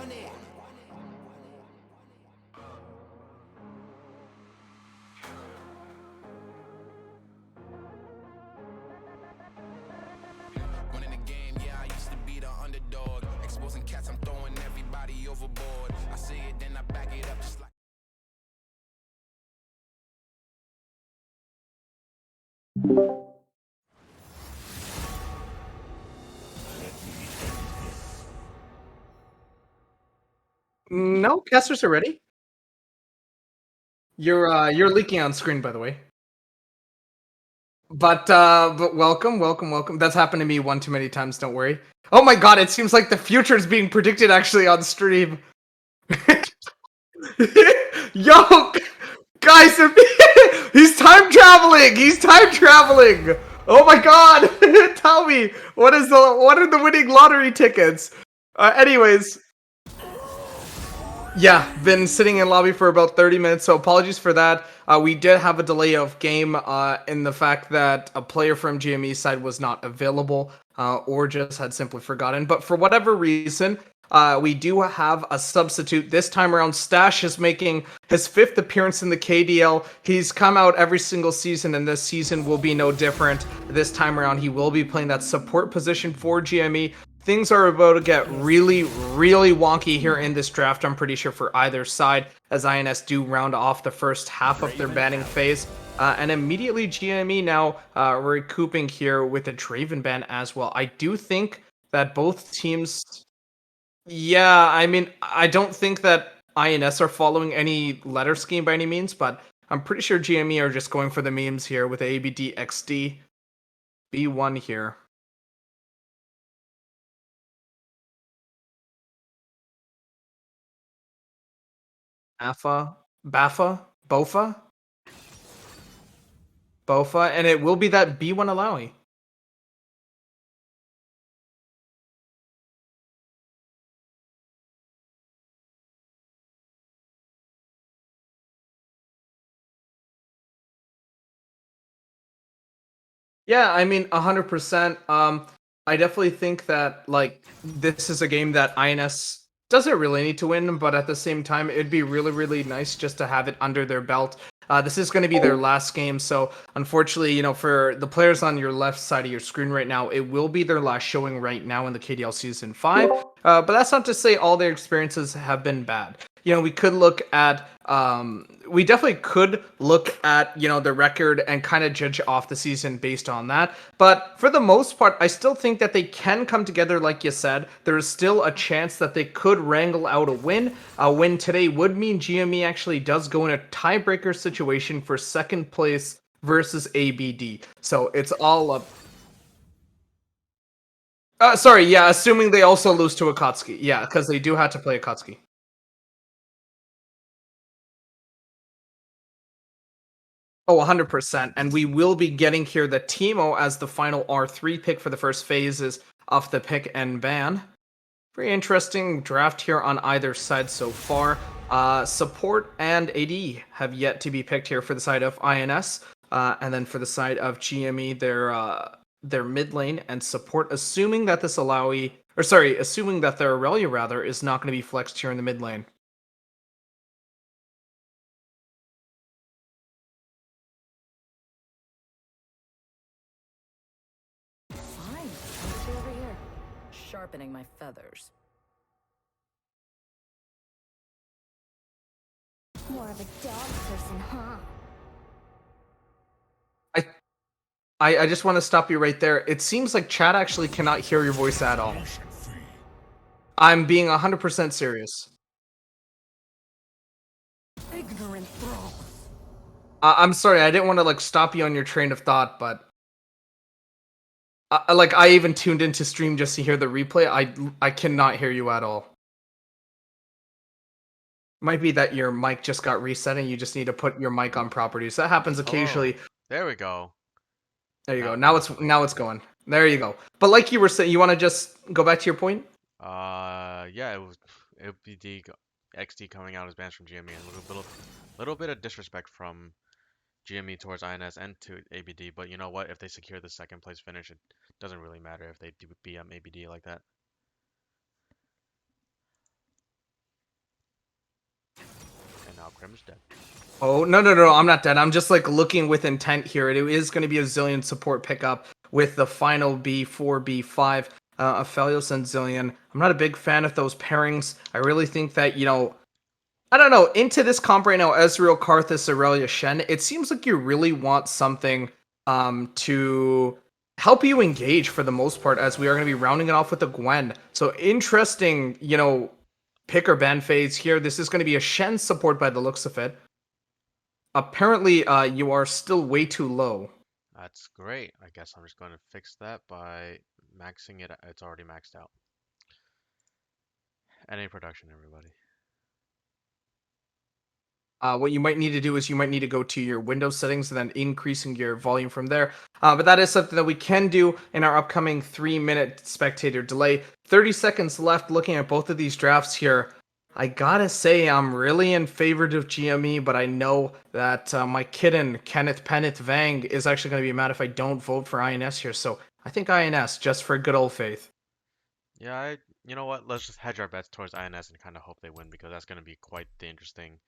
Running the game, yeah, I used to be the underdog. Exposing cats, I'm throwing everybody overboard. I say it, then I back it up just like. No, casters are ready. You're leaking on screen, by the way. But welcome, welcome, welcome. That's happened to me one too many times. Don't worry. Oh my god, it seems like the future is being predicted actually on stream. Yo, guys, he's time traveling. He's time traveling. Oh my god, tell me what are the winning lottery tickets? Anyways, yeah, been sitting in lobby for about 30 minutes, so apologies for that. We did have a delay of game in the fact that a player from GME side was not available or just had simply forgotten. But for whatever reason, we do have a substitute. This time around, Stash is making his 5th appearance in the KDL. He's come out every single season, and this season will be no different. This time around, he will be playing that support position for GME. Things are about to get really, really wonky here in this draft, I'm pretty sure, for either side, as INS do round off the first half of their banning phase. And immediately GME now recouping here with a Draven ban as well. I do think that both teams... Yeah, I mean, I don't think that INS are following any letter scheme by any means, but I'm pretty sure GME are just going for the memes here with ABD XD. B1 here. Baffa, Bofa, and it will be that B1 Alawi. Yeah, I mean, 100%. I definitely think that, like, this is a game that INS doesn't really need to win, but at the same time, it'd be really, really nice just to have it under their belt. This is going to be their last game, so unfortunately, for the players on your left side of your screen right now, it will be their last showing right now in the KDL Season 5. But that's not to say all their experiences have been bad. We could look at we definitely could look at the record and kind of judge off the season based on that, but for the most part I still think that they can come together. Like you said, there is still a chance that they could wrangle out a win today would mean GME actually does go in a tiebreaker situation for second place versus ABD, so it's all up. Sorry, yeah, assuming they also lose to Akatsuki, yeah, because they do have to play Akatsuki. Oh, 100%. And we will be getting here the Teemo as the final R3 pick for the first phases of the pick and ban. Very interesting draft here on either side so far. Support and AD have yet to be picked here for the side of INS. And then for the side of GME, their mid lane and support, assuming that this assuming that their Aurelia rather is not going to be flexed here in the mid lane. Fine, I'll stay over here, sharpening my feathers. More of a dog person, huh? I just want to stop you right there. It seems like chat actually cannot hear your voice at all. I'm being 100% serious. Ignorant thralls. I'm sorry, I didn't want to stop you on your train of thought, but I even tuned into stream just to hear the replay. I cannot hear you at all. Might be that your mic just got reset and you just need to put your mic on properties. That happens occasionally. Oh, there we go. There you go. Now it's going. There you go. But like you were saying, you want to just go back to your point? Yeah, it would be the XD coming out as bans from GME, and little bit of disrespect from GME towards INS and to ABD. But you know what? If they secure the second place finish, it doesn't really matter if they do BM ABD like that. now Krim's dead. Oh, no, I'm not dead. I'm just like looking with intent here. It is going to be a Zillion support pickup with the final B4, B5, Aphelios and Zillion. I'm not a big fan of those pairings. I really think that, I don't know, into this comp right now, Ezreal, Karthus, Aurelia, Shen, it seems like you really want something to help you engage for the most part, as we are going to be rounding it off with a Gwen. So interesting, pick or ban phase here. This is going to be a Shen support by the looks of it. Apparently, you are still way too low. That's great. I guess I'm just going to fix that by maxing it. It's already maxed out. NA production, everybody. What you might need to do is you might need to go to your Windows settings and then increasing your volume from there. But that is something that we can do in our upcoming 3-minute spectator delay. 30 seconds left looking at both of these drafts here. I gotta say, I'm really in favor of GME, but I know that my kitten, Kenneth Penneth Vang, is actually going to be mad if I don't vote for INS here. So I think INS, just for good old faith. Yeah, you know what? Let's just hedge our bets towards INS and kind of hope they win, because that's going to be quite the interesting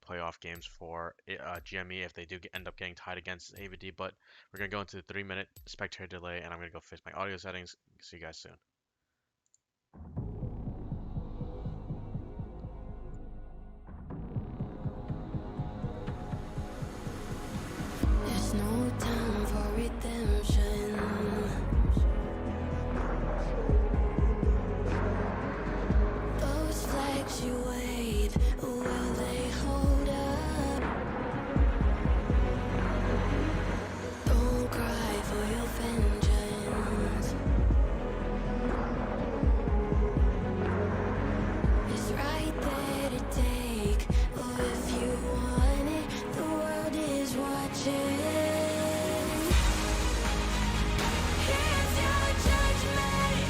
playoff games for GME if they do end up getting tied against AVD. But we're going to go into the 3-minute spectator delay, and I'm going to go fix my audio settings. See you guys soon. There's no time for redemption. Those flags you wave, will they hold up? Don't cry for your vengeance. It's right there to take. Oh, if you want it, the world is watching. Here's your judgment.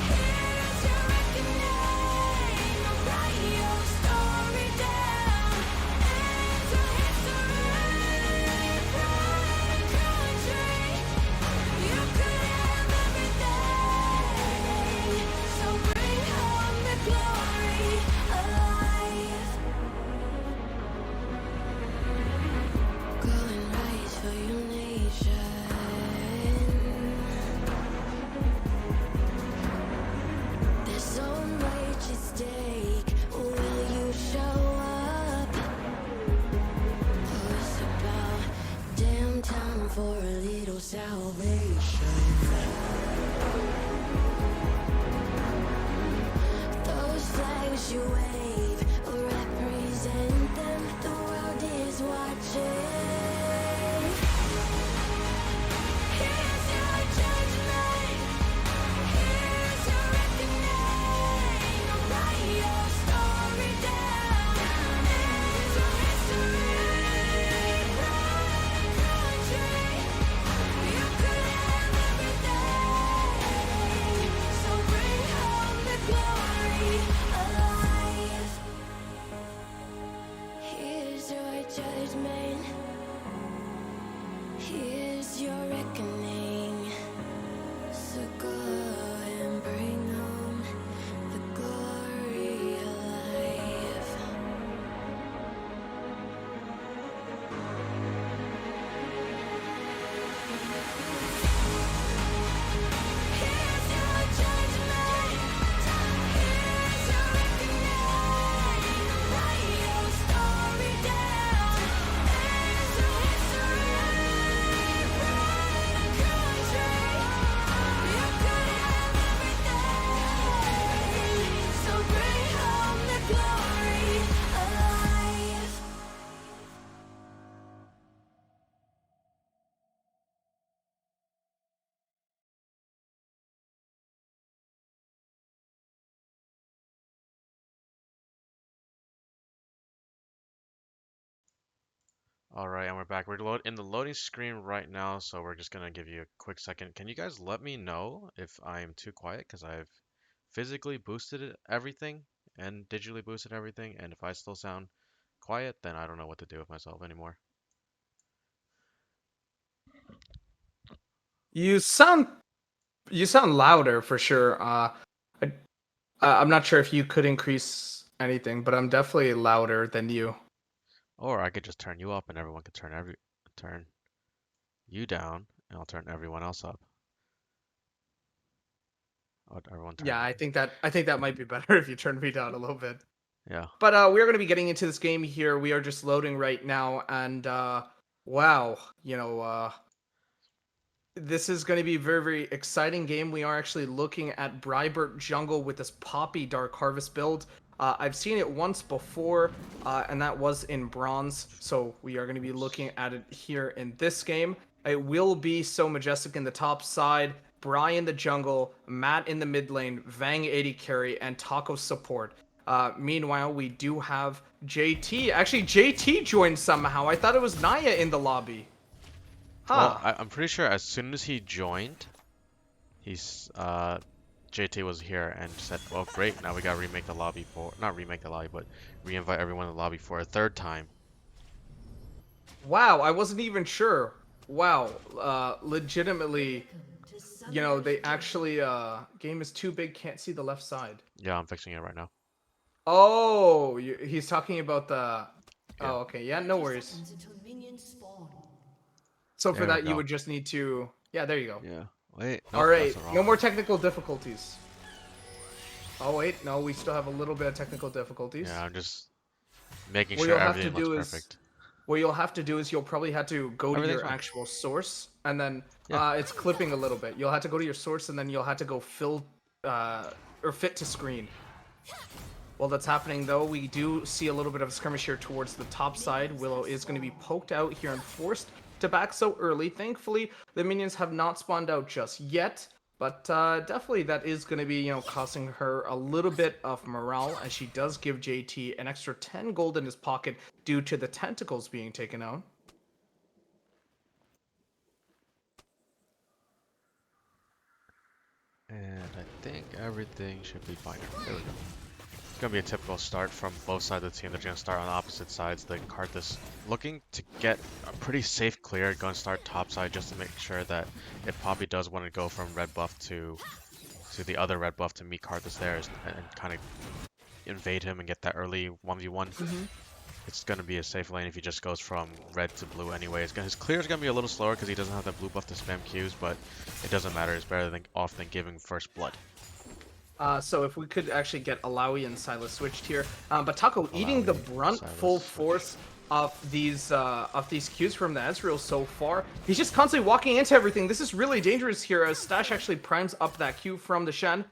Here's your reckoning. I'll write your story down into history. Pride and country. You could have everything. So bring home the glory alive. Going rise for your nation. There's so much at stake. Will you show up? Oh, it's about damn time for a little salvation. Those flags you wave represent them. The world is watching. Here's your judgment. Here's your reckoning. I'll write your story down into history. Pride and country. You could have everything. So bring home the glory alive. Here's your judgment. Here's your reckoning. So go and bring home the glory alive. Here's your judgment. Here's your reckoning. Write your story down into history. Pride and country. You could have everything. So bring home the glory alive. Alright, and we're back. We're in the loading screen right now, so we're just gonna give you a quick second. Can you guys let me know if I'm too quiet? Because I've physically boosted everything and digitally boosted everything, and if I still sound quiet, then I don't know what to do with myself anymore. You sound louder for sure. I'm not sure if you could increase anything, but I'm definitely louder than you. Or I could just turn you up and everyone could turn you down, and I'll turn everyone else up. Oh, everyone turn. Yeah, I think that might be better if you turn me down a little bit. Yeah. But we're going to be getting into this game here. We are just loading right now, and wow, this is going to be a very, very exciting game. We are actually looking at Brybert Jungle with this Poppy Dark Harvest build. I've seen it once before, and that was in Bronze, so we are going to be looking at it here in this game. It will be So Majestic in the top side, Bry in the jungle, Matt in the mid lane, Vang 80 carry, and Taco support. Meanwhile, we do have JT. Actually, JT joined somehow. I thought it was Naya in the lobby. Huh. Well, I'm pretty sure as soon as he joined, JT was here and said, "Well, great. Now we gotta remake the lobby for not remake the lobby, but re-invite everyone in the lobby for a third time." Wow, I wasn't even sure. Wow, legitimately, they actually, game is too big, can't see the left side. Yeah, I'm fixing it right now. Oh, he's talking about the... Yeah. Oh, okay, yeah, no worries. So for There we that, you go. would just need to... Yeah, there you go. Yeah. Wait. Nope, Alright, that's the wrong no one. more technical difficulties. Oh, wait, no, we still have a little bit of technical difficulties. Yeah, I'm just making What sure you'll have to everything do looks is... perfect. What you'll have to do is you'll probably have to go to Everything's your fine. actual source, and then Yeah. it's clipping a little bit. You'll have to go to your source, and then you'll have to go or fit to screen. While that's happening, though, we do see a little bit of a skirmish here towards the top side. Willow is going to be poked out here and forced to back so early. Thankfully, the minions have not spawned out just yet. But definitely that is going to be, costing her a little bit of morale, as she does give JT an extra 10 gold in his pocket due to the tentacles being taken out. And I think everything should be fine. There we go. It's gonna be a typical start from both sides of the team. They're gonna start on opposite sides. The Karthus looking to get a pretty safe clear. Gonna start top side just to make sure that if Poppy does want to go from red buff to the other red buff to meet Karthus there and kind of invade him and get that early 1v1. It's gonna be a safe lane if he just goes from red to blue anyway. His clear is gonna be a little slower because he doesn't have that blue buff to spam Qs, but it doesn't matter. It's better than often giving first blood. So if we could actually get Alawi and Silas switched here, but Taco eating the brunt Silas full force of these Qs from the Ezreal so far. He's just constantly walking into everything. This is really dangerous here as Stash actually primes up that Q from the Shen.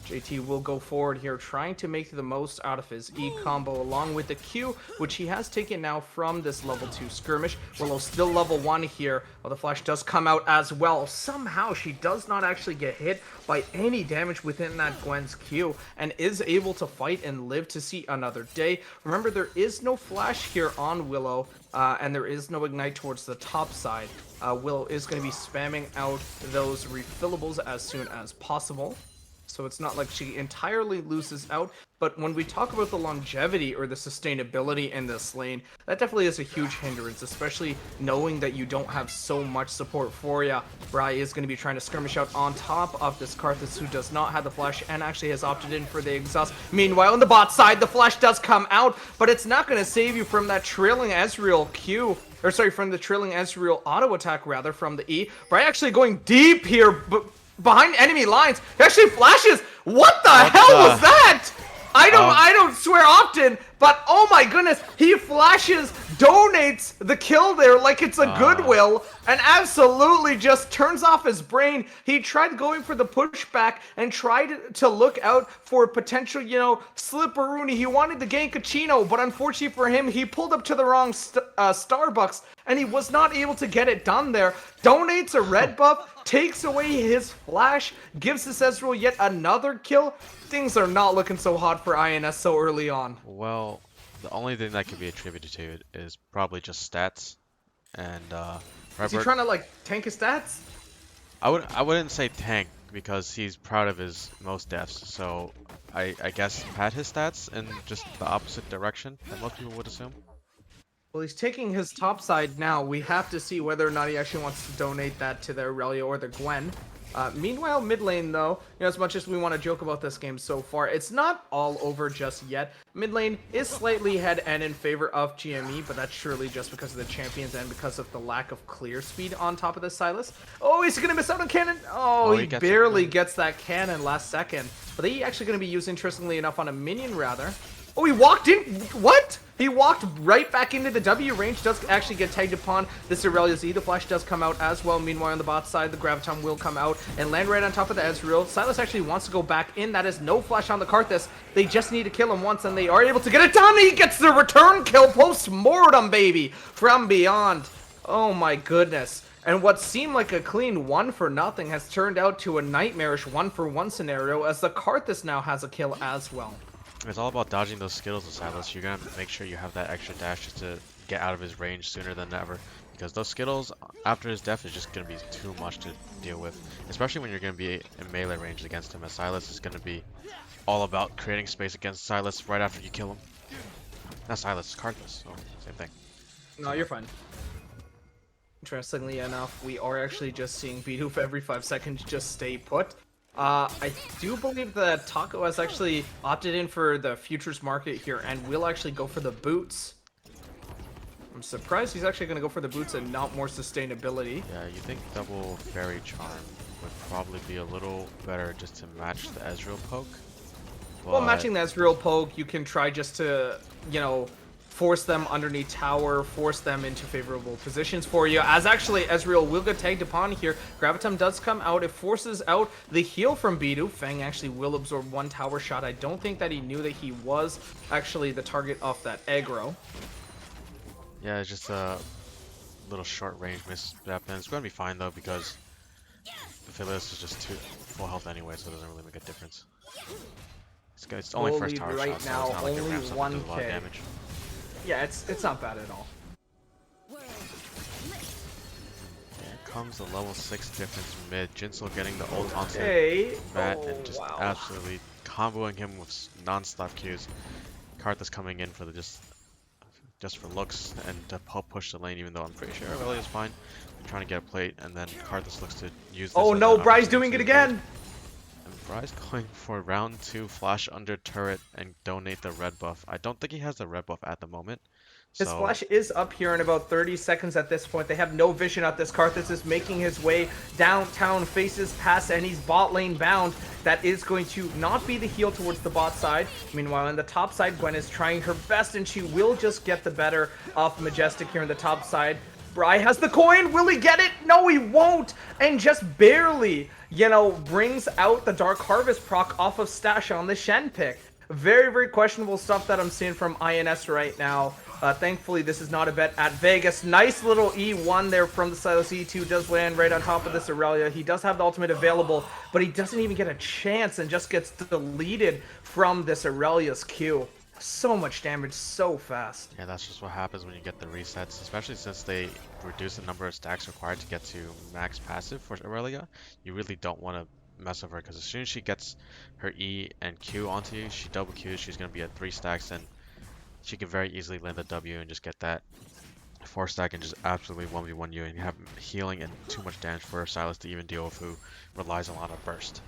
JT will go forward here, trying to make the most out of his E combo along with the Q, which he has taken now from this level 2 skirmish. Willow still level 1 here, while the flash does come out as well. Somehow she does not actually get hit by any damage within that Gwen's Q, and is able to fight and live to see another day. Remember, there is no flash here on Willow, and there is no ignite towards the top side. Willow is going to be spamming out those refillables as soon as possible. So it's not like she entirely loses out, but when we talk about the longevity or the sustainability in this lane, that definitely is a huge hindrance, especially knowing that you don't have so much support for ya. Bry is going to be trying to skirmish out on top of this Karthus, who does not have the flash and actually has opted in for the exhaust. Meanwhile, on the bot side, the flash does come out, but it's not going to save you from that trailing Ezreal Q. Or sorry, from the trailing Ezreal auto attack, rather, from the E. Bry actually going deep here, but behind enemy lines. He actually flashes. What the hell was that? I don't swear often, but oh my goodness, he flashes, donates the kill there like it's a goodwill, and absolutely just turns off his brain. He tried going for the pushback and tried to look out for potential, slipperoonie. He wanted to gank a Chino, but unfortunately for him, he pulled up to the wrong Starbucks, and he was not able to get it done there. Donates a red buff, takes away his flash, gives this Ezreal yet another kill. Things are not looking so hot for INS so early on. Well, the only thing that can be attributed to it is probably just stats. And Is he trying to tank his stats? I wouldn't say tank because he's proud of his most deaths. So I guess pad his stats in just the opposite direction that most people would assume. Well, he's taking his top side now. We have to see whether or not he actually wants to donate that to the Aurelia or the Gwen. Meanwhile, mid lane, though, as much as we want to joke about this game so far, it's not all over just yet. Mid lane is slightly ahead and in favor of GME, but that's surely just because of the champions and because of the lack of clear speed on top of the Sylas. Oh, he's going to miss out on cannon. Oh, he barely gets that cannon last second. But he's actually going to be used, interestingly enough, on a minion, rather. Oh, he walked in. What? He walked right back into the W range. Does actually get tagged upon this Irelia Z. The flash does come out as well. Meanwhile, on the bot side, the Graviton will come out and land right on top of the Ezreal. Sylas actually wants to go back in. That is no flash on the Karthus. They just need to kill him once, and they are able to get it done. He gets the return kill post-mortem, baby, from beyond. Oh my goodness. And what seemed like a clean 1-for-0 has turned out to a nightmarish 1-for-1 scenario, as the Karthus now has a kill as well. It's all about dodging those skills with Sylas. You're gonna make sure you have that extra dash just to get out of his range sooner than ever, because those skittles after his death is just gonna be too much to deal with, especially when you're gonna be in melee range against him, as Sylas is gonna be all about creating space against Sylas right after you kill him. Not Sylas, Karthus. Oh, same thing. No, you're fine. Interestingly enough, we are actually just seeing Bidoof every 5 seconds just stay put. I do believe that Taco has actually opted in for the futures market here and will actually go for the boots. I'm surprised he's actually going to go for the boots and not more sustainability. Yeah, you think double fairy charm would probably be a little better just to match the Ezreal poke. Well, matching the Ezreal poke, you can try just to, force them underneath tower, force them into favorable positions for you, as actually Ezreal will get tagged upon here. Graviton does come out. It forces out the heal from Bidoof. Fang actually will absorb 1 tower shot. I don't think that he knew that he was actually the target of that aggro. Yeah, it's just a little short range misstep, and it's going to be fine though, because Phyllis is just too full health anyway, so it doesn't really make a difference. It's only first tower right shot, now, so it's not like it only ramps up and does a lot of 1K. damage. Yeah, it's not bad at all. Here comes the level 6 difference mid. Jinsel getting the ult onto Matt and just absolutely comboing him with non-stop Qs. Karthus coming in for the just for looks and to help push the lane, even though I'm pretty sure Aurelia is fine. I'm trying to get a plate, and then Karthus looks to use this. Oh no, Bry's doing it again! And Bry's going for round 2 flash under turret and donate the red buff. I don't think he has the red buff at the moment. His flash is up here in about 30 seconds at this point. They have no vision at this. Karthus is making his way downtown, faces past, and he's bot lane bound. That is going to not be the heal towards the bot side. Meanwhile, on the top side, Gwen is trying her best, and she will just get the better of Majestic here on the top side. Bry has the coin. Will he get it? No, he won't. And just barely, brings out the Dark Harvest proc off of Stash on the Shen pick. Very, very questionable stuff that I'm seeing from INS right now. Thankfully, this is not a bet at Vegas. Nice little E1 there from the Sylas. E2 does land right on top of this Aurelia. He does have the ultimate available, but he doesn't even get a chance and just gets deleted from this Aurelia's Q. So much damage so fast. Yeah, that's just what happens when you get the resets, especially since they reduce the number of stacks required to get to max passive for Aurelia. You really don't want to mess with her, because as soon as she gets her E and Q onto you, she double Qs, she's going to be at 3 stacks, and she can very easily land a W and just get that 4 stack and just absolutely 1v1 you, and you have healing and too much damage for Sylas to even deal with, who relies a lot on burst.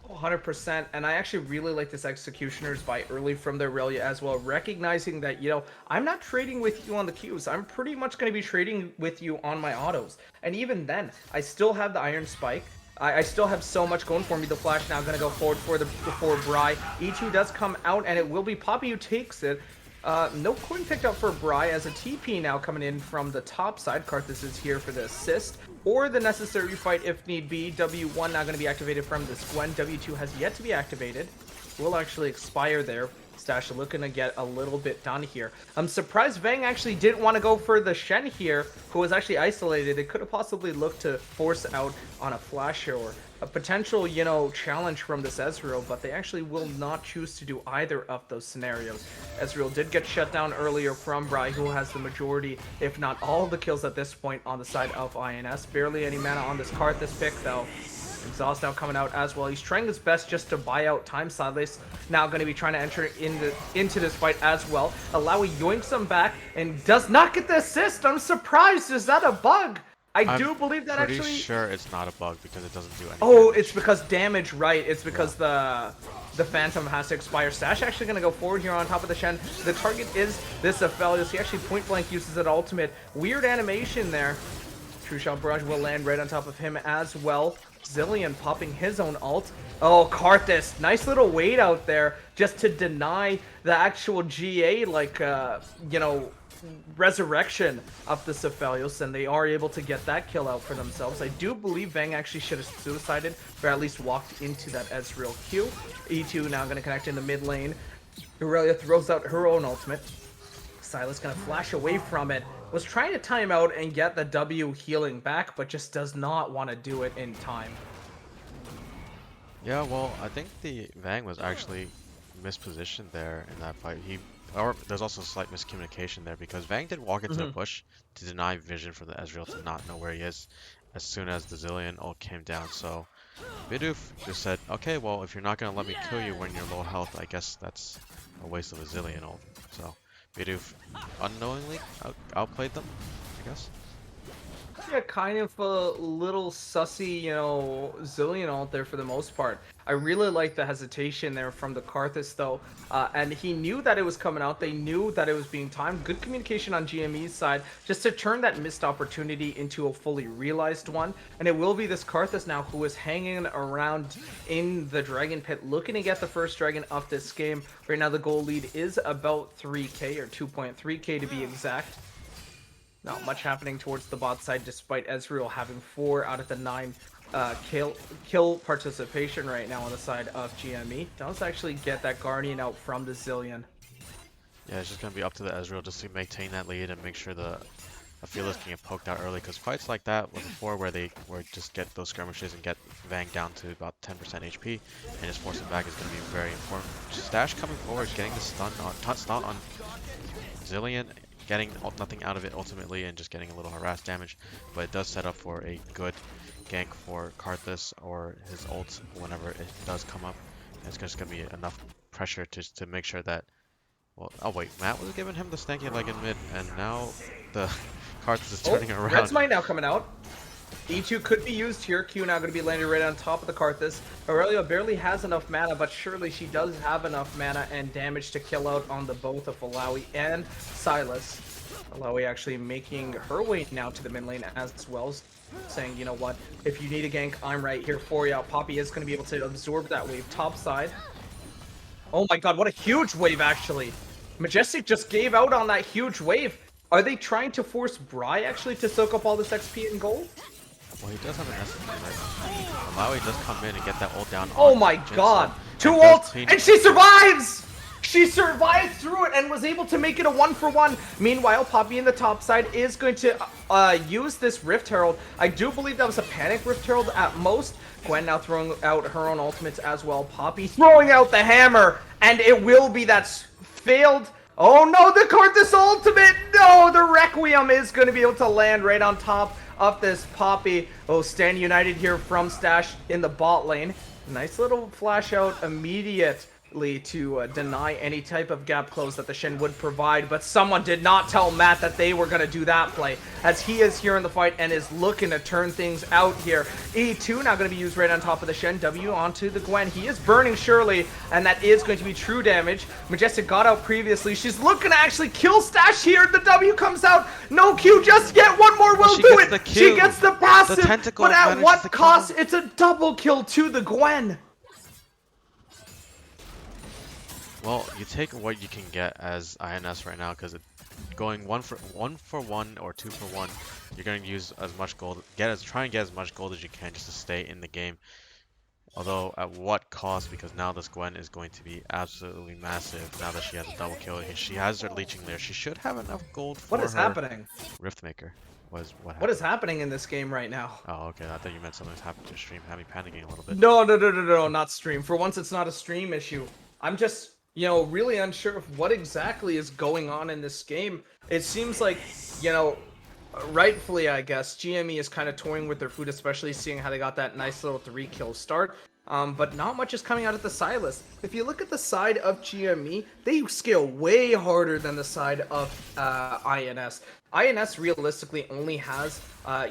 100%, and I actually really like this Executioner's buy early from the Aurelia as well, recognizing that, I'm not trading with you on the Qs. I'm pretty much going to be trading with you on my autos. And even then, I still have the Iron Spike. I still have so much going for me. The flash now going to go forward for Bry. E2 does come out, and it will be Poppy who takes it. No coin picked up for Bry, as a TP now coming in from the top side. Karthus is here for the assist or the necessary fight if need be. W1 now going to be activated from this Gwen. W2 has yet to be activated. Will actually expire there. Stash looking to get a little bit done here. I'm surprised Vang actually didn't want to go for the Shen here, who was actually isolated. It could have possibly looked to force out on a flash or a potential, challenge from this Ezreal, but they actually will not choose to do either of those scenarios. Ezreal did get shut down earlier from Bry, who has the majority, if not all, of the kills at this point on the side of INS. Barely any mana on this Karthus pick, though. Exhaust now coming out as well. He's trying his best just to buy out time. Silas now going to be trying to enter into this fight as well. Alawi yoinks him back and does not get the assist. I'm surprised. Is that a bug? I I'm do believe that pretty actually. sure it's not a bug because it doesn't do any Oh, damage. it's because damage, right? It's because the Phantom has to expire. Stash actually gonna go forward here on top of the Shen. The target is this Aphelios. He actually point blank uses an ultimate. Weird animation there. True Shot Barrage will land right on top of him as well. Zillion popping his own ult. Oh, Karthus, nice little wait out there just to deny the actual GA, like, you know, resurrection of the Aphelios, and they are able to get that kill out for themselves. I do believe Vang actually should have suicided, or at least walked into that Ezreal Q. E2 now going to connect in the mid lane. Aurelia throws out her own ultimate. Silas gonna flash away from it. Was trying to time out and get the W healing back, but just does not want to do it in time. Yeah, well, I think the Vang was actually mispositioned there in that fight. Or there's also slight miscommunication there because Vang did walk into the bush to deny vision for the Ezreal to not know where he is as soon as the Zillion ult came down. So Bidoof just said, okay, well, if you're not gonna let me kill you when you're low health, I guess that's a waste of a Zillion ult. So Bidoof unknowingly outplayed them, I guess. Yeah, kind of a little sussy, you know, Zillion ult there for the most part. I really like the hesitation there from the Karthus though, and he knew that it was coming out. They knew that it was being timed. Good communication on GME's side, just to turn that missed opportunity into a fully realized one. And it will be this Karthus now who is hanging around in the Dragon Pit, looking to get the first dragon of this game. Right now the goal lead is about 3k, or 2.3k to be exact. Not much happening towards the bot side, despite Ezreal having 4 out of the 9 kill participation right now on the side of GME. Does actually get that Guardian out from the Zillion. Yeah, it's just gonna be up to the Ezreal just to maintain that lead and make sure the Aphelios can get poked out early, because fights like that before where just get those skirmishes and get Vang down to about 10% HP and just force him back is gonna be very important. Stash coming forward, getting the stun on Zillion, getting nothing out of it ultimately and just getting a little harass damage, but it does set up for a good gank for Karthus or his ult whenever it does come up. And it's just gonna be enough pressure to make sure that, well, oh wait, Matt was giving him the stanky leg in mid, and now the Karthus is turning around. Red Smite now coming out. E2 could be used here. Q now going to be landing right on top of the Karthus. Aurelia barely has enough mana, but surely she does have enough mana and damage to kill out on the both of Alawi and Silas. Alawi actually making her way now to the mid lane as well, saying, you know what, if you need a gank, I'm right here for you. Poppy is going to be able to absorb that wave top side. Oh my god, what a huge wave actually. Majestic just gave out on that huge wave. Are they trying to force Bry actually to soak up all this XP and gold? Well, he does have an SMG right now. Malawi does come in and get that ult down. Oh my god! 2 ults! And she survives! She survived through it and was able to make it a 1-for-1. Meanwhile, Poppy in the top side is going to use this Rift Herald. I do believe that was a panic Rift Herald at most. Gwen now throwing out her own ultimates as well. Poppy throwing out the hammer, and it will be that failed. Oh no, the Karthus ultimate! No, the Requiem is going to be able to land right on top of this Poppy. Oh, stand united here from Stash in the bot lane. Nice little flash out immediately to deny any type of gap close that the Shen would provide, but someone did not tell Matt that they were going to do that play, as he is here in the fight and is looking to turn things out here. E2 now going to be used right on top of the Shen. W onto the Gwen. He is burning surely, and that is going to be true damage. Majestic got out previously. She's looking to actually kill Stash here. The W comes out. No Q just yet. One more will do it. She gets the passive, but at what cost? It's a double kill to the Gwen. Well, you take what you can get as INS right now, because going one for one or 2-for-1, you're going to use as much gold, try and get as much gold as you can just to stay in the game. Although at what cost, because now this Gwen is going to be absolutely massive now that she has a double kill. She has her leeching there. She should have enough gold for What is happening? Riftmaker. What is happening in this game right now? Oh, okay. I thought you meant something was happening to stream. Had me panicking a little bit. No, not stream. For once, it's not a stream issue. I'm just, you know, really unsure of what exactly is going on in this game. It seems like, you know, rightfully, I guess, GME is kind of toying with their food, especially seeing how they got that nice little 3-kill start. But not much is coming out at the Silas. If you look at the side of GME, they scale way harder than the side of INS. INS realistically only has,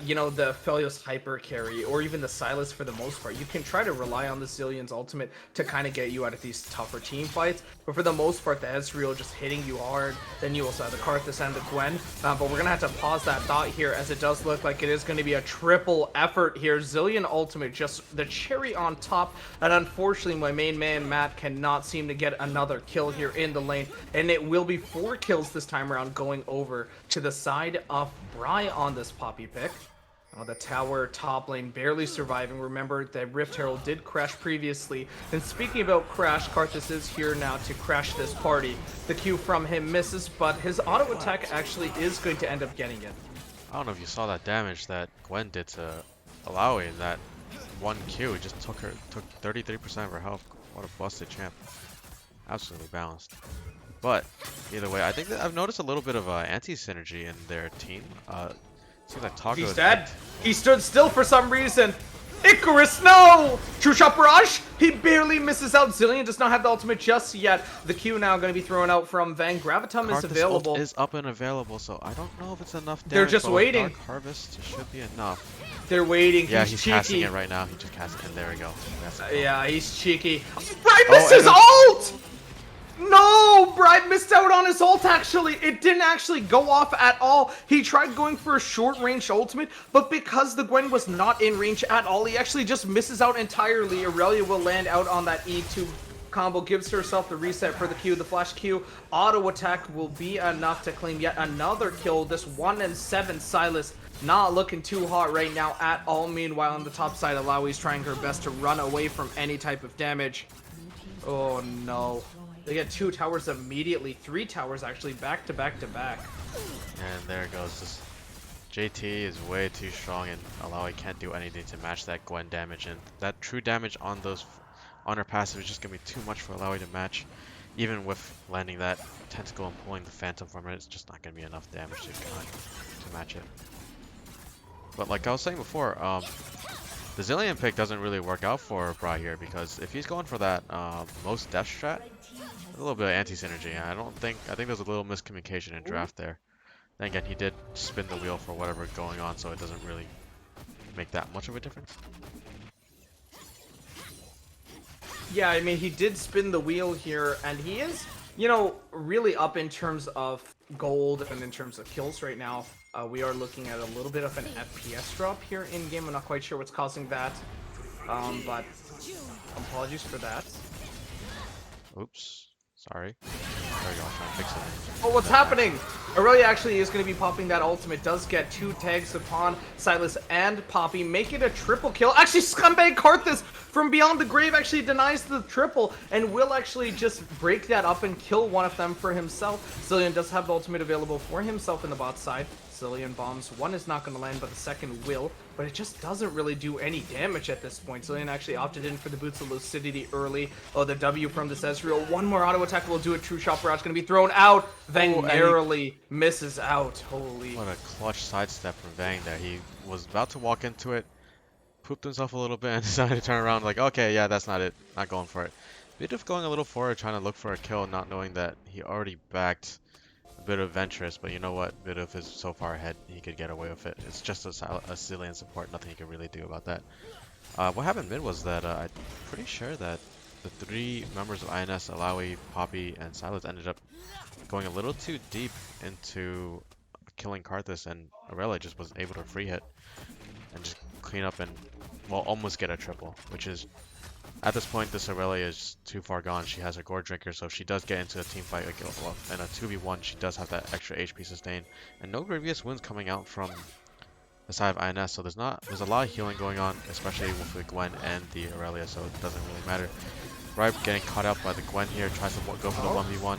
you know, the Felios hyper carry or even the Silas for the most part. You can try to rely on the Zillion's ultimate to kind of get you out of these tougher team fights, but for the most part, the Ezreal just hitting you hard. Then you also have the Karthus and the Gwen, but we're going to have to pause that thought here as it does look like it is going to be a triple effort here. Zillion ultimate, just the cherry on top, and unfortunately, my main man, Matt, cannot seem to get another kill here in the lane, and it will be 4 kills this time around going over to the side of Bry on this Poppy pick. The tower top lane barely surviving. Remember that Rift Herald did crash previously. And speaking about crash, Karthus is here now to crash this party. The Q from him misses, but his auto attack actually is going to end up getting it. I don't know if you saw that damage that Gwen did to Alawi. That one Q just took 33% of her health. What a busted champ. Absolutely balanced. But either way, I think that I've noticed a little bit of anti-synergy in their team. Seems like Taco He's is dead. He stood still for some reason. Icarus, no! True Shot Barrage, he barely misses out. Zillion does not have the ultimate just yet. The Q now going to be thrown out from Vang. Gravitum is available. Ult is up and available, so I don't know if it's enough damage. They're just waiting. Dark Harvest should be enough. They're waiting. Yeah, he's he's cheeky. casting it right now. He just cast it, and there we go. Yeah, he's cheeky. Bride missed his ult! No! Bride missed out on his ult, actually. It didn't actually go off at all. He tried going for a short-range ultimate, but because the Gwen was not in range at all, he actually just misses out entirely. Aurelia will land out on that E2 combo, gives herself the reset for the Q. The flash Q auto attack will be enough to claim yet another kill. This 1-7 Silas not looking too hot right now at all. Meanwhile, on the top side, Alawi's trying her best to run away from any type of damage. Oh no. They get 2 towers immediately, 3 towers actually, back to back to back. And there it goes. This JT is way too strong, and Alawi can't do anything to match that Gwen damage. And that true damage on her passive is just gonna be too much for Alawi to match. Even with landing that tentacle and pulling the Phantom from it, it's just not gonna be enough damage to match it. But like I was saying before, the Zillion pick doesn't really work out for Bra here, because if he's going for that most death strat, a little bit of anti-synergy. I think there's a little miscommunication in draft there. Then again, he did spin the wheel for whatever going on, so it doesn't really make that much of a difference. Yeah, I mean, he did spin the wheel here, and he is, you know, really up in terms of gold and in terms of kills right now. We are looking at a little bit of an FPS drop here in game. I'm not quite sure what's causing that, but apologies for that. Oops. Sorry. There we go, I'm trying to fix it. Oh, what's happening? Aurelia actually is going to be popping that ultimate. Does get 2 tags upon Silas and Poppy. Make it a triple kill. Actually, Scumbag Karthus from Beyond the Grave actually denies the triple and will actually just break that up and kill one of them for himself. Zillion does have the ultimate available for himself in the bot side. Zillion bombs. 1 is not going to land, but the second will. But it just doesn't really do any damage at this point. Zillion actually opted in for the Boots of Lucidity early. Oh, the W from this Ezreal. 1 more auto attack will do it. True Shot Barrage going to be thrown out. Vang narrowly misses out. Holy. What a clutch sidestep from Vang there. He was about to walk into it, pooped himself a little bit, and decided to turn around like, okay, yeah, that's not it. Not going for it. Bit of going a little forward, trying to look for a kill, not knowing that he already backed a bit of Ventress, but you know what? Bit of is so far ahead, he could get away with it. It's just a Zillion support, nothing he can really do about that. What happened mid was that I'm pretty sure that the 3 members of INS, Alawi, Poppy, and Silas ended up going a little too deep into killing Karthus, and Aurelia just was able to free hit and just clean up and, well, almost get a triple, which is, at this point, this Aurelia is too far gone. She has a Gore Drinker, so if she does get into a team fight, well, in a 2v1, she does have that extra HP sustain, and no previous wins coming out from the side of INS, so there's a lot of healing going on, especially with the Gwen and the Aurelia, so it doesn't really matter. Ripe getting caught out by the Gwen here, tries to go for the 1v1.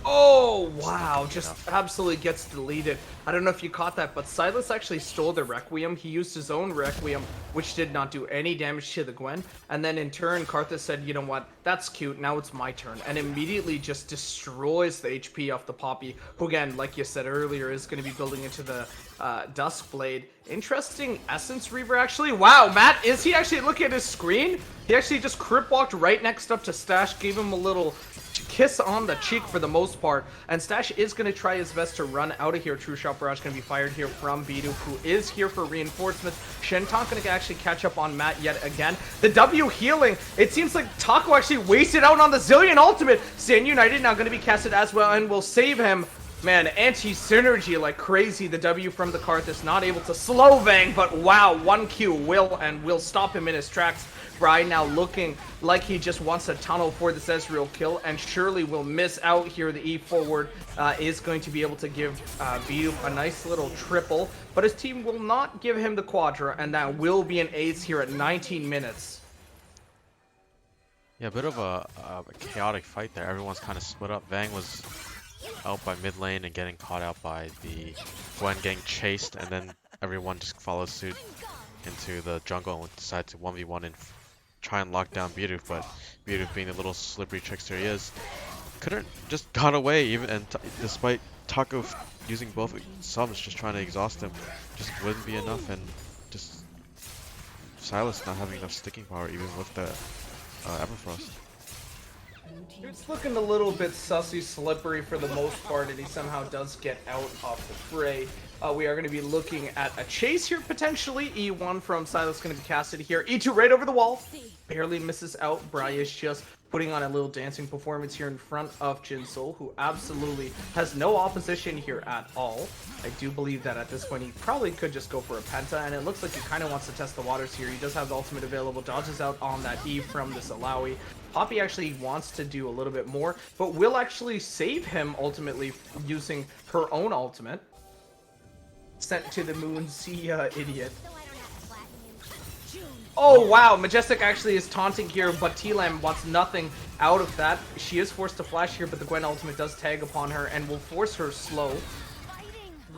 Oh, wow. Just absolutely gets deleted. I don't know if you caught that, but Silas actually stole the Requiem. He used his own Requiem, which did not do any damage to the Gwen. And then in turn, Karthus said, you know what? That's cute. Now it's my turn. And immediately just destroys the HP off the Poppy, who again, like you said earlier, is going to be building into the Duskblade. Interesting Essence Reaver, actually. Wow, Matt, is he actually looking at his screen? He actually just crip walked right next up to Stash, gave him a little kiss on the cheek for the most part, and Stash is going to try his best to run out of here. True Shot Barrage going to be fired here from Bidu, who is here for reinforcements. Shenton going to actually catch up on Matt yet again. The W healing, it seems like Taco actually wasted out on the Zillion ultimate. Stand United now going to be casted as well and will save him. Man, anti-synergy like crazy. The W from the Karthus not able to slow Vang, but wow, 1Q will stop him in his tracks. Brian now looking like he just wants a tunnel for this Ezreal kill, and surely will miss out here. The E forward is going to be able to give Bidu a nice little triple, but his team will not give him the quadra, and that will be an ace here at 19 minutes. Yeah, a bit of a chaotic fight there. Everyone's kind of split up. Vang was out by mid lane and getting caught out by the Gwen getting chased, and then everyone just follows suit into the jungle and decide to 1v1 and try and lock down Bidu, but Bidu, being the little slippery trickster he is, couldn't, just got away, even, and despite Taco using both subs, just trying to exhaust him, just wouldn't be enough, and just Silas not having enough sticking power even with the Everfrost. It's looking a little bit sussy, slippery for the most part, and he somehow does get out of the fray. We are going to be looking at a chase here, potentially. E1 from Silas going to be casted here. E2 right over the wall. Barely misses out. Bri is just putting on a little dancing performance here in front of Jinsoul, who absolutely has no opposition here at all. I do believe that at this point he probably could just go for a penta, and it looks like he kind of wants to test the waters here. He does have the ultimate available, dodges out on that E from this Alawi. Poppy actually wants to do a little bit more, but will actually save him ultimately using her own ultimate. Sent to the moon, see idiot. Oh wow, Majestic actually is taunting here, but T-Lam wants nothing out of that. She is forced to flash here, but the Gwen ultimate does tag upon her and will force her slow.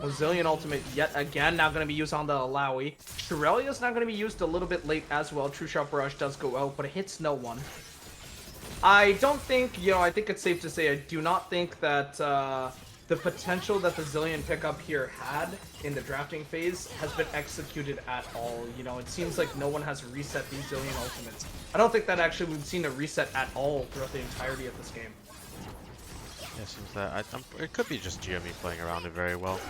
Zillion ultimate yet again, now going to be used on the Alawi. Shirelia's now going to be used a little bit late as well. True Shot Barrage does go out, but it hits no one. I don't think, I think it's safe to say I do not think that the potential that the Zillion pickup here had in the drafting phase has been executed at all. It seems like no one has reset these Zillion ultimates. I don't think that actually we've seen a reset at all throughout the entirety of this game. Yeah, it seems that it could be just GME playing around it very well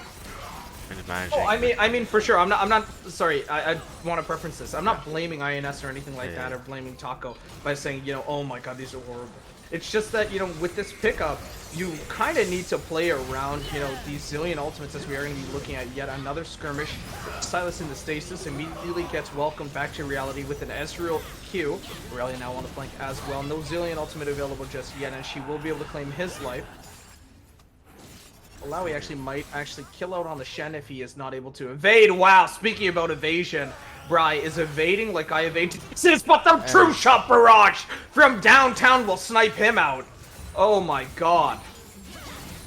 and managing. Oh, I mean for sure. I'm not. Sorry, I want to preference this. I'm not blaming INS or anything like that, or blaming Taco by saying, oh my god, these are horrible. It's just that, with this pickup, you kind of need to play around, these Zillion ultimates, as we are going to be looking at yet another skirmish. Silas in the stasis immediately gets welcomed back to reality with an Ezreal Q. Aurelia now on the flank as well. No Zillion ultimate available just yet, and she will be able to claim his life. Alawi actually might kill out on the Shen if he is not able to evade. Wow, speaking about evasion, Bri is evading like I evaded. But the True Shot Barrage from downtown will snipe him out. Oh my god.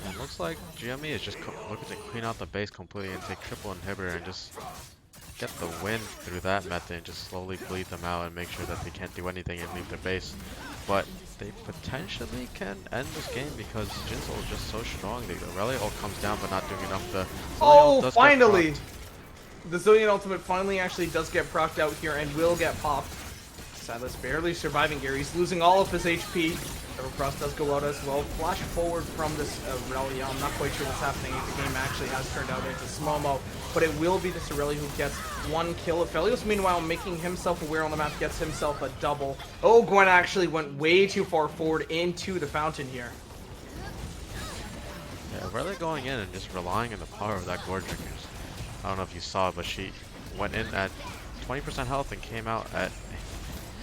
Yeah, it looks like GME is just looking to clean out the base completely and take triple inhibitor and just get the win through that method and just slowly bleed them out and make sure that they can't do anything and leave their base. But they potentially can end this game because Jinsoul is just so strong. The Aurelia ult comes down but not doing enough. Oh, finally! The Zillion ultimate finally actually does get procced out here and will get popped. Silas barely surviving here. He's losing all of his HP. Everfrost does go out as well. Flash forward from this Aurelia. I'm not quite sure what's happening. The game actually has turned out into slow-mo, but it will be this Aurelia who gets one kill. Aphelios, meanwhile, making himself aware on the map, gets himself a double. Oh, Gwen actually went way too far forward into the fountain here. Yeah, Aurelia going in and just relying on the power of that Gore Drinker. I don't know if you saw, but she went in at 20% health and came out at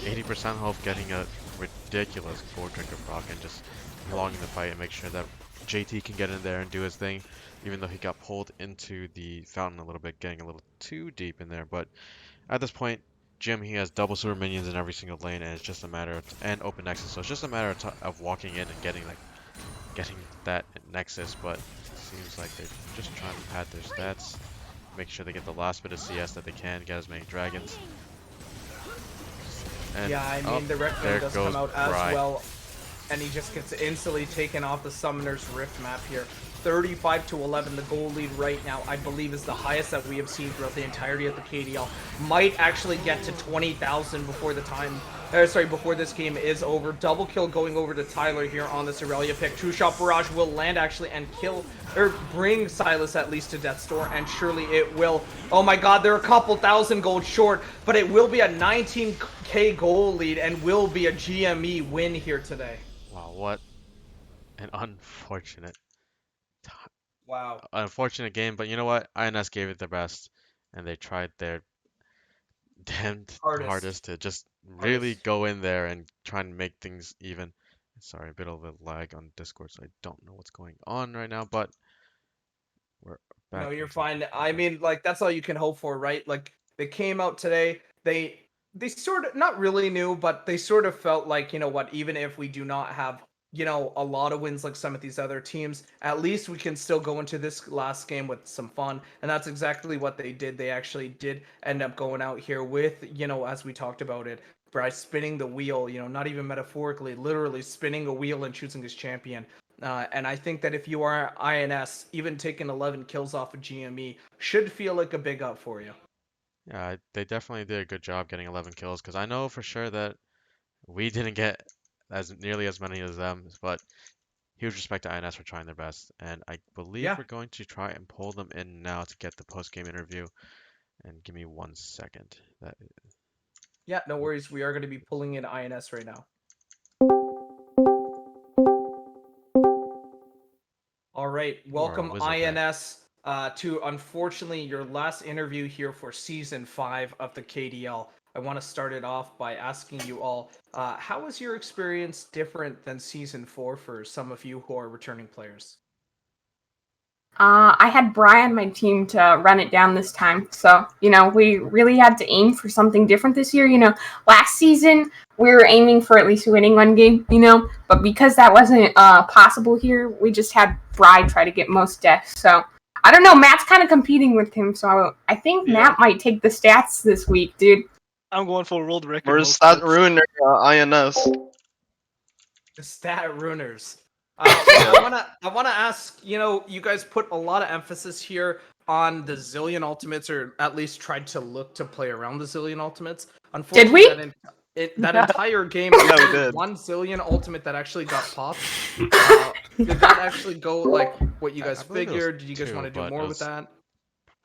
80% health, getting a ridiculous Gore Drinker proc and just prolonging the fight and make sure that JT can get in there and do his thing, even though he got pulled into the fountain a little bit, getting a little too deep in there. But at this point, GME has double super minions in every single lane, and it's just a matter of and open nexus, so it's just a matter of walking in and getting that nexus. But it seems like they're just trying to pad their stats, make sure they get the last bit of CS that they can, get as many dragons. And, yeah, I mean, the Rectum does come out as well, and he just gets instantly taken off the Summoner's Rift map here. 35-11, the goal lead right now, I believe, is the highest that we have seen throughout the entirety of the KDL. Might actually get to 20,000 before the time before this game is over. Double kill going over to Tyler here on this Aurelia pick. True Shot Barrage will land actually and kill, or bring Silas at least to Death's Door, and surely it will. Oh my god, they're a couple thousand gold short, but it will be a 19k goal lead and will be a GME win here today. Wow, what an unfortunate game, but you know what? INS gave it their best, and they tried their damned hardest to just really go in there and try and make things even. Sorry, a bit of a lag on Discord, so I don't know what's going on right now, but we're back. No, you're fine. I mean, like, that's all you can hope for, right? Like, they came out today, they sort of, not really knew, but they sort of felt like, you know what, even if we do not have, you know, a lot of wins like some of these other teams, at least we can still go into this last game with some fun. And that's exactly what they did. They actually did end up going out here with, you know, as we talked about it, by spinning the wheel, you know, not even metaphorically, literally spinning a wheel and choosing his champion. And I think that if you are INS, even taking 11 kills off of GME should feel like a big up for you. Yeah, they definitely did a good job getting 11 kills, because I know for sure that we didn't get as nearly as many as them, but huge respect to INS for trying their best. And I believe we're going to try and pull them in now to get the post-game interview. And give me 1 second. Yeah, no worries. We are going to be pulling in INS right now. All right, welcome INS to, unfortunately, your last interview here for Season 5 of the KDL. I want to start it off by asking you all, how was your experience different than Season 4 for some of you who are returning players? I had Bri on my team to run it down this time. So, you know, we really had to aim for something different this year. You know, last season, we were aiming for at least winning one game, you know, but because that wasn't possible here, we just had Bri try to get most deaths. So, I don't know, Matt's kind of competing with him, so I think Matt might take the stats this week, dude. I'm going for a world record. Where's Stat Ruiner INS? The Stat Ruiners. I wanna ask, you know, you guys put a lot of emphasis here on the Zillion Ultimates, or at least tried to look to play around the Zillion Ultimates. Unfortunately, did we? That entire game, Yeah, we did. one Zillion Ultimate that actually got popped. Did that actually go like what you guys figured? Did you guys want to do more with that?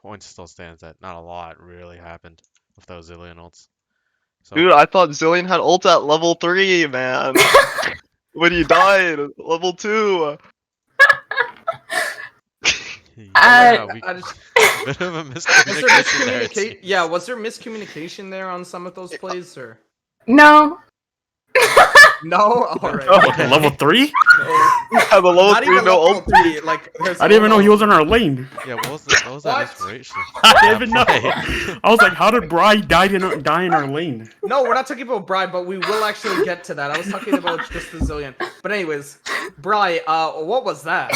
Point still stands that not a lot really happened with those Zillion ults. So, Dude, I thought Zillion had ult at level 3, man. When he died, level 2. yeah, bit of a miscommunication there. Yeah, was there miscommunication there on some of those plays, or? No. No? Alright. Oh, level 3? Yeah, the level 3 no ult. Like, I didn't even know he was on our lane. Yeah, what was that inspiration? I didn't even know. I was like, how did Bri die in our lane? No, we're not talking about Bri, but we will actually get to that. I was talking about just the Zillion. But anyways, Bri, what was that?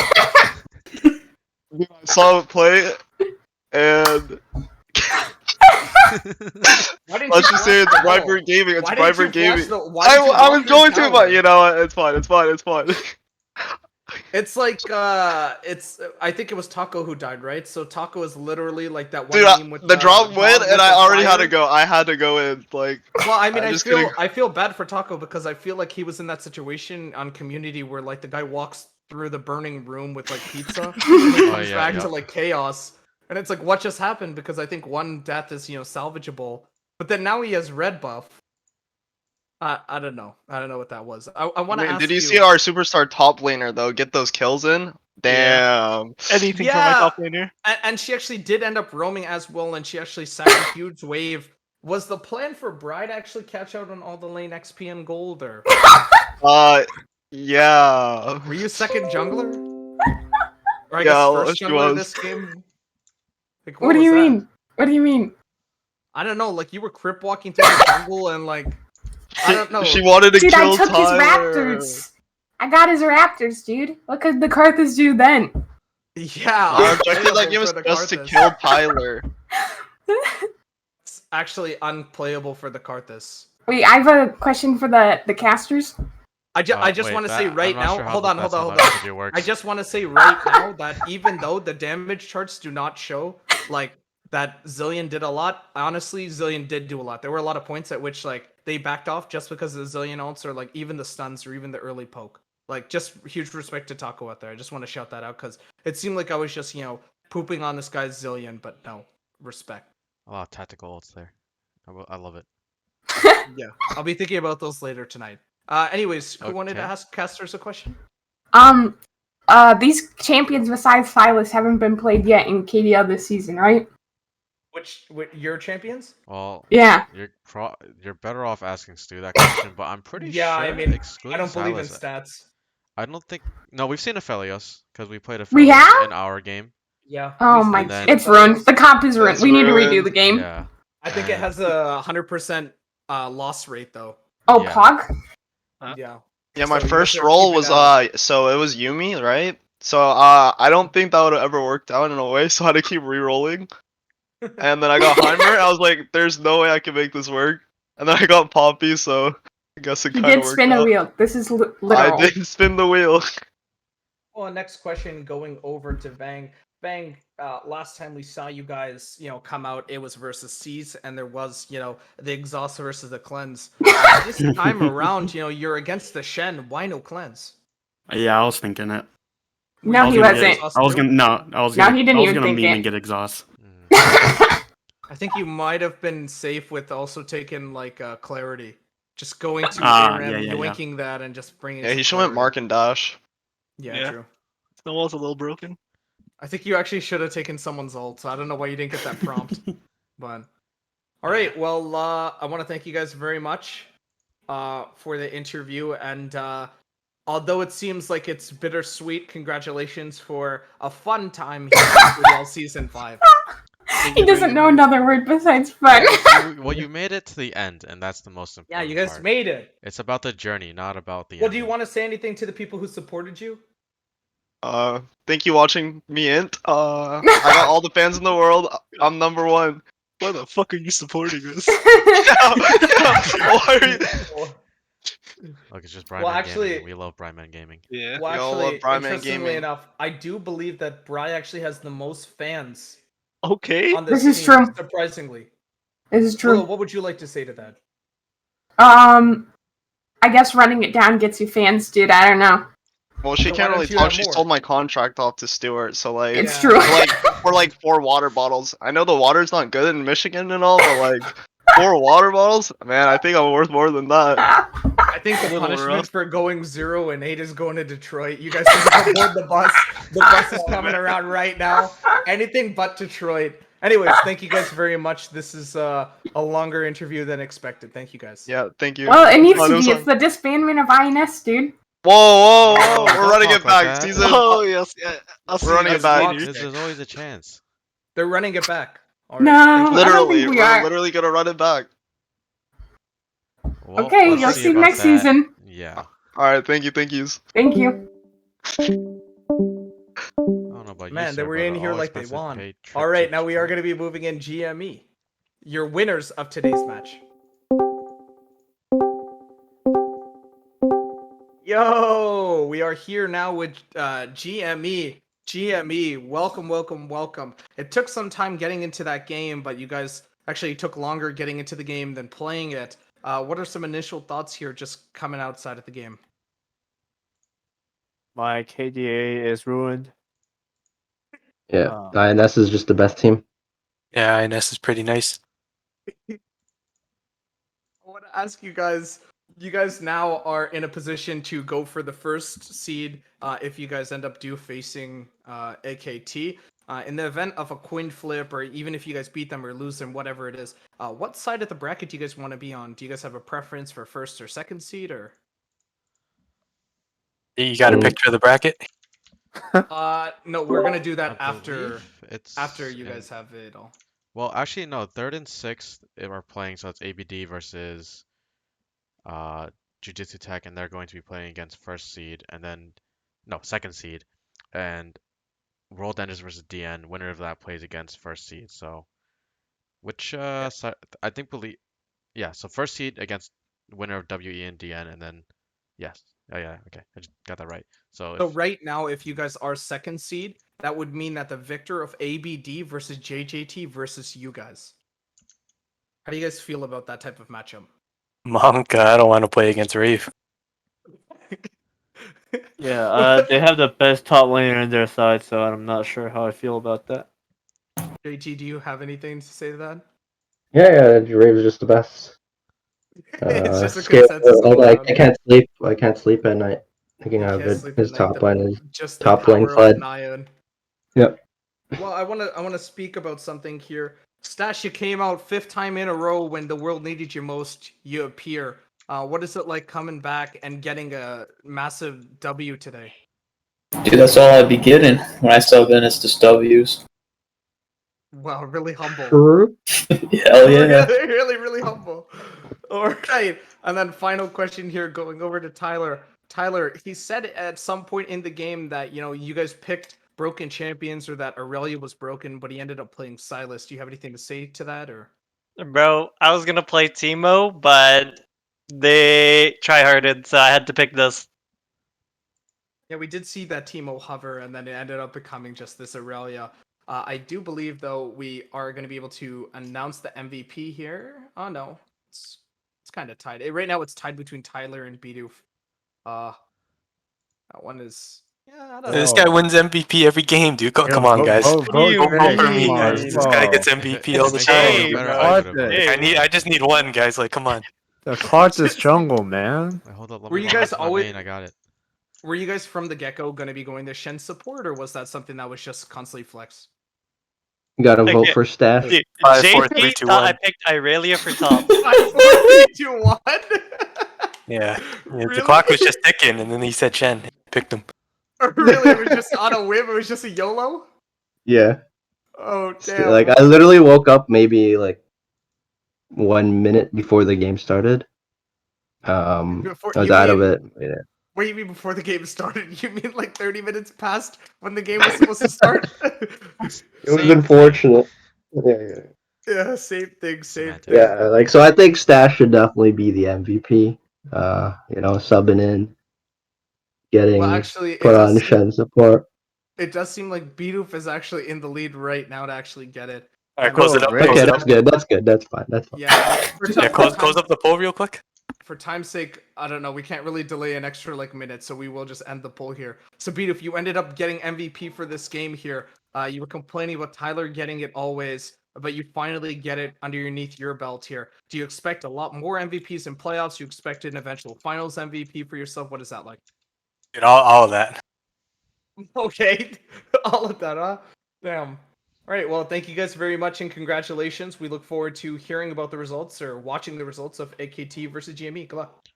I saw it play, and let's just say it's Vibrant Gaming. It's Vibrant Gaming. I was going to, but you know what? It's fine. It's fine. It's fine. It's like I think it was Taco who died, right? So Taco is literally like that one Dude, meme with the drop went, and I already had to go. I had to go in. Like, well, I mean, I feel bad for Taco because I feel like he was in that situation on Community where like the guy walks through the burning room with like pizza, and he comes back to like chaos, and it's like, what just happened? Because I think one death is, you know, salvageable, but then now he has red buff. I don't know. I don't know what that was. I want to ask did you see our superstar top laner though get those kills in? Damn. Anything for my top laner. And she actually did end up roaming as well, and she actually sacked a huge wave. Was the plan for Bride to actually catch out on all the lane XP and gold, or? Yeah. Were you second jungler? Or I Yeah, guess first she jungler was. this game? Like, What do you mean? What do you mean? I don't know. Like, you were crip walking through the jungle and like, I don't know. She wanted to Dude, kill I took his Tyler. raptors. I got his raptors, dude. What could the Karthus do then? Yeah. Our objective that game was just to kill Tyler. It's actually unplayable for the Karthus. Wait, I have a question for the casters. I just want to say right now. Hold on. I I just want to say right now that even though the damage charts do not show like that Zillion did a lot. Honestly, Zillion did do a lot. There were a lot of points at which like they backed off just because of the Zillion ults or like even the stuns or even the early poke. Like just huge respect to Taco out there. I just want to shout that out because it seemed like I was just pooping on this guy's Zillion, but no respect. A lot of tactical ults there. I love it. Yeah, I'll be thinking about those later tonight. Anyways, who wanted to Okay. ask casters a question? These champions besides Silas haven't been played yet in KDL this season, right? Which your champions? Well, Yeah. you're better off asking Stu that question, but I'm pretty Yeah, sure I mean, I excluding don't believe in Silas, stats. I don't think. No, we've seen Aphelios because we played We Aphelios have? in our game. Yeah. Oh we've my, And then- it's ruined. The comp is ruined. It's We need to redo ruined. the game. Yeah. I think it has a 100% loss rate though. Oh, Yeah. Pog? Yeah. Yeah, my So you first guys are roll keeping was that so it was Yumi, right? So I don't think that would have ever worked out in a way, so I had to keep re-rolling. And then I got Heimer, I was like, there's no way I can make this work. And then I got Poppy, so I guess it You kind of did worked spin a out. wheel. This is literal. I did spin the wheel. Well, next question going over to Bang. Bang, last time we saw you guys, come out, it was versus Seas, and there was, the exhaust versus the cleanse. This time around, you're against the Shen. Why no cleanse? Yeah, I was thinking it. No, he wasn't. I was gonna no, I was No, gonna he didn't I was even gonna think meme it. and get exhaust. I think you might have been safe with also taking like clarity, just going to Ah, ARAM, yeah. yoinking that, and just bringing. Yeah, some he should went clarity. Mark and Dash. Yeah, true. Snowball's a little broken. I think you actually should have taken someone's ult. So I don't know why you didn't get that prompt. But all right, well, I want to thank you guys very much for the interview, and although it seems like it's bittersweet, congratulations for a fun time here at KDL Season 5. He doesn't know another word besides fun. Well, you made it to the end, and that's the most important. Yeah, you guys part. made it. It's about the journey, not about the. Well, do you want to say anything to the people who supported you? Thank you watching me int. I got all the fans in the world. I'm number one. Why the fuck are you supporting us? Why are you? Look, it's just Brian Well, Man actually- Gaming. We love Brian Man Gaming. Yeah. Well, We all actually, love Brian Man interestingly Gaming. enough, I do believe that Bry actually has the most fans Okay. on this This is team, true. surprisingly. This is true. Willow, what would you like to say to that? I guess running it down gets you fans, dude. I don't know. Well, she So why can't don't really you talk. have She more? sold my contract off to Stewart, so like, It's Yeah. true. we're like 4 water bottles. I know the water's not good in Michigan and all, but like 4 water bottles, man, I think I'm worth more than that. I think the little punishment rough. for going 0-8 is going to Detroit. You guys can board the bus. The bus is coming around right now. Anything but Detroit. Anyways, thank you guys very much. This is a longer interview than expected. Thank you guys. Yeah, thank you. Well, it needs Oh, to it was be. on- It's the disbandment of INS, dude. Whoa, Oh, we're don't running talk it like back. that. Season. Oh yes, yeah. I'll see We're running you it guys back. later. There's always a chance. They're running it back. All right, No. thank you. I don't Literally, think we we're are. literally gonna run it back. Well, Okay, let's you'll see about next that. season. Yeah. All right, thank you, thank yous. Thank you. I don't know about you, Man, sir, they were but in an here like they all-expenses won. paid trip All right, to now we are Detroit. going to be moving in GME. Your winners of today's match. Yo, we are here now with GME. GME, welcome, welcome, welcome. It took some time getting into that game, but you guys actually took longer getting into the game than playing it. What are some initial thoughts here just coming outside of the game? My KDA is ruined. Yeah, INS is just the best team. Yeah, INS is pretty nice. I want to ask you guys now are in a position to go for the first seed if you guys end up facing AKT. In the event of a coin flip, or even if you guys beat them or lose them, whatever it is, what side of the bracket do you guys want to be on? Do you guys have a preference for first or second seed, or? You got a picture of the bracket? No, we're gonna do that I after believe it's you guys in- have it all. Well, actually, no. 3rd and 6th are playing, so it's ABD versus Jujutsu Tech, and they're going to be playing against first seed, and then no, second seed, and World Enders versus DN. Winner of that plays against first seed. So, which side, I think so first seed against winner of WE and DN, and then yes, Oh yeah, okay, I just got that right. So So if right now, if you guys are second seed, that would mean that the victor of ABD versus JJT versus you guys. How do you guys feel about that type of matchup? Monka, I don't want to play against Rave. Yeah, they have the best top laner in their side, so I'm not sure how I feel about that. JT, do you have anything to say to that? Yeah, Rave is just the best. It's just a Scale, consensus all like around. I can't sleep. I can't sleep at night thinking You of can't it. sleep at His night. top lane is Just the top lane power of sled. Nyan. Yep. Well, I wanna speak about something here. Stash, you came out 5th time in a row when the world needed you most. You appear. What is it like coming back and getting a massive W today? Dude, that's all I'd be getting when I sub in. It's just W's. Wow, really humble. True. Hell yeah. Really humble. All right, and then final question here, going over to Tyler. Tyler, he said at some point in the game that you guys picked broken champions or that Aurelia was broken, but he ended up playing Silas. Do you have anything to say to that, or? Bro, I was gonna play Teemo, but they tryharded, so I had to pick this. Yeah, we did see that Teemo hover, and then it ended up becoming just this Aurelia. I do believe, though, we are going to be able to announce the MVP here. Oh, no. It's kind of tied. Right now, it's tied between Tyler and Bidoof. That one is... Yeah, I don't This know. guy wins MVP every game, dude. Come on, guys. Vote Vote for me, Come on, guys. This guy gets vote. MVP all the make sure you time. have a better Hey, algorithm. bro. Hey. I just need one, guys. Like, come on. The clock is jungle, man. Wait, hold up, let Were me you log guys into my always... main, I got it. Were you guys from the get-go going to be going to Shen support, or was that something that was just constantly flex? You gotta vote for Stash. Dude, 5, 4, JP 3, 2, thought I 1. picked Irelia for top. 5, 4, 3, 2, 1? Yeah. The Really? clock was just ticking, and then he said Chen. Picked him. Really? It was just on a whim? It was just a YOLO? Yeah. Oh, damn. Like I literally woke up maybe like 1 minute before the game started. I was out of it. Yeah. What do you mean before the game started? You mean like 30 minutes past when the game was supposed to start? It was unfortunate. Yeah. Yeah, same thing, same thing. Yeah, like so I think Stash should definitely be the MVP. Subbing in, getting Well, actually, put on Shen support. it does seem like Bidoof is actually in the lead right now to actually get it. Alright, close it up. Okay, that's good. That's good. That's fine. That's fine. Yeah, Close up the poll real quick. For time's sake, I don't know. We can't really delay an extra minute, so we will just end the poll here. So, Bidoof, you ended up getting MVP for this game here. You were complaining about Tyler getting it always, but you finally get it underneath your belt here. Do you expect a lot more MVPs in playoffs? Do you expect an eventual finals MVP for yourself? What is that like? Dude, all of that. Okay, all of that, huh? Damn. All right, well, thank you guys very much and congratulations. We look forward to hearing about the results or watching the results of AKT versus GME. Good luck.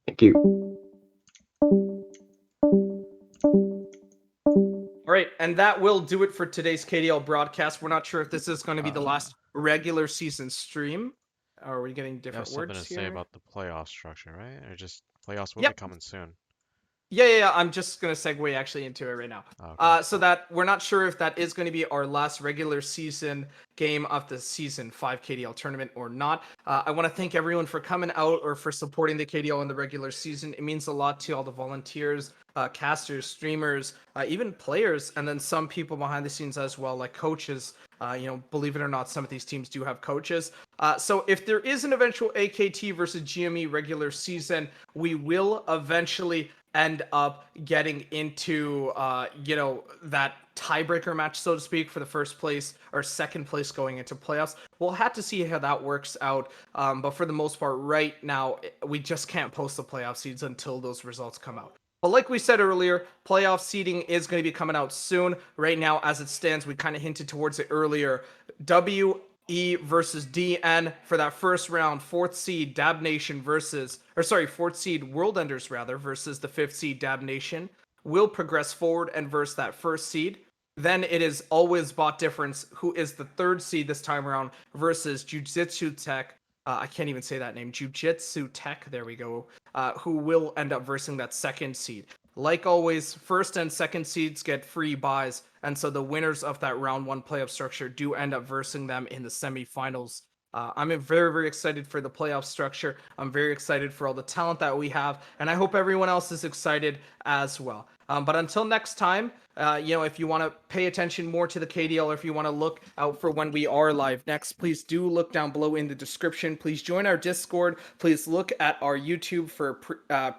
Thank you. All right, and that will do it for today's KDL broadcast. We're not sure if this is going to be the last regular season stream. Are we getting different You have words something to say here? about the playoff structure, right? Or just playoffs will Yep. be coming soon. Yeah. I'm just going to segue actually into it right now. Okay. So that we're not sure if that is going to be our last regular season game of the Season 5 KDL tournament or not. I want to thank everyone for coming out or for supporting the KDL in the regular season. It means a lot to all the volunteers, casters, streamers, even players, and then some people behind the scenes as well, like coaches. Believe it or not, some of these teams do have coaches. So if there is an eventual AKT versus GME regular season, we will eventually end up getting into that tiebreaker match, so to speak, for the first place or second place going into playoffs. We'll have to see how that works out, but for the most part right now we just can't post the playoff seeds until those results come out. But like we said earlier, playoff seeding is going to be coming out soon. Right now, as it stands, we kind of hinted towards it earlier. WE versus DN for that first round. 4th seed Dab Nation versus, 4th seed World Enders rather, versus the 5th seed Dab Nation will progress forward and verse that 1st seed. Then it is always bot difference, who is the 3rd seed this time around, versus Jujitsu Tech. I can't even say that name. Jujitsu Tech, there we go. Who will end up versing that 2nd seed. Like always, 1st and 2nd seeds get free buys, and so the winners of that round 1 playoff structure do end up versing them in the semifinals I'm very, very excited for the playoff structure. I'm very excited for all the talent that we have, and I hope everyone else is excited as well. But until next time, if you want to pay attention more to the KDL, or if you want to look out for when we are live next, please do look down below in the description. Please join our Discord. Please look at our YouTube for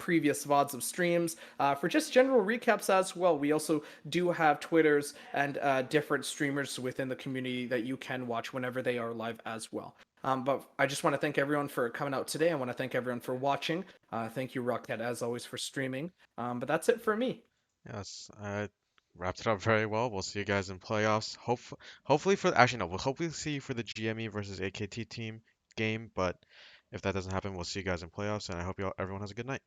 previous VODs of streams, for just general recaps as well. We also do have Twitters and different streamers within the community that you can watch whenever they are live as well. But I just want to thank everyone for coming out today. I want to thank everyone for watching. Thank you, Rockhead, as always, for streaming. But that's it for me. Yes, wrapped it up very well. We'll see you guys in playoffs. Hopefully for actually no, we'll hopefully see you for the GME versus AKT team game. But if that doesn't happen, we'll see you guys in playoffs. And I hope everyone has a good night.